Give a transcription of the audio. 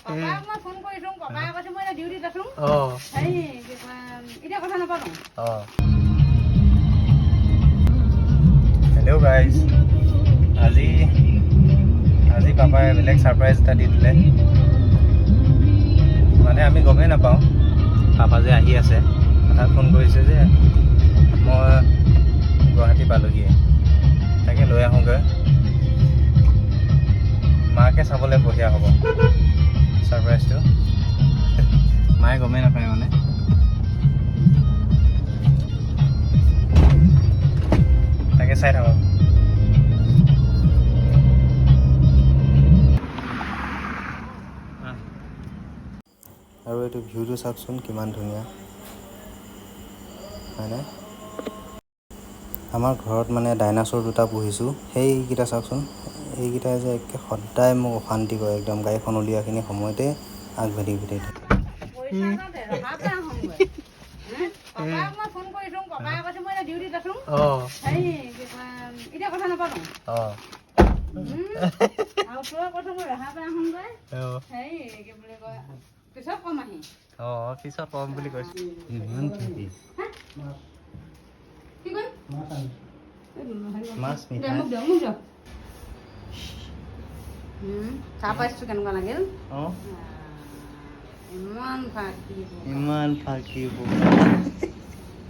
পাপাক মই ফোন কৰিছোঁ, পাপাই কৈছে মই এতিয়া ডিউটিত আছোঁ। হেৰি এতিয়া কথা নাপাতো। হেল্ল' গাইজ, আজি পাপাই বেলেগ ছাৰপ্ৰাইজ এটা দি দিলে। মানে আমি গমেই নাপাওঁ পাপা যে আহি আছে। হঠাৎ ফোন কৰিছে যে মই গুৱাহাটী পালোহিয়ে, তাকে লৈ আহোঁগৈ। মাকে চাবলৈ বঢ়িয়া হ'ব ছাৰপ্ৰাইজটো। মায়ে গমেই নাপায় মানে। তাকে চাই থাকক। আৰু এইটো ভিউটো চাওকচোন কিমান ধুনীয়া হয়নে? আমাৰ ঘৰত মানে ডাইনাছৰ দুটা পুহিছোঁ, সেইকেইটা চাওকচোন। এইকেইটাই যে একে সদায় মোক অশান্তি কৰে, একদম গাড়ীখন উলিওৱাখিনি সময়তে আগবাঢ়ি থাকে। পাপাক মই ফোন কৰিছোঁ, পাপাই কৈছে মই এতিয়া ডিউটিত আছোঁ। হেৰি এতিয়া কথা নাপাতো। আৰু তই কৈছোঁ মই ৰেহাই পাই আহোঁগৈ। হেৰি কি বুলি কয়, পিছত কম আহি। পিছত কম বুলি কৈছোঁ। কি কৰিম? মাছ মিঠাই। মোক দিয়ক। ছাৰপ্ৰাইজটো কেনেকুৱা লাগিল? ইমান ফাঁকি ইমান ফাঁকিব।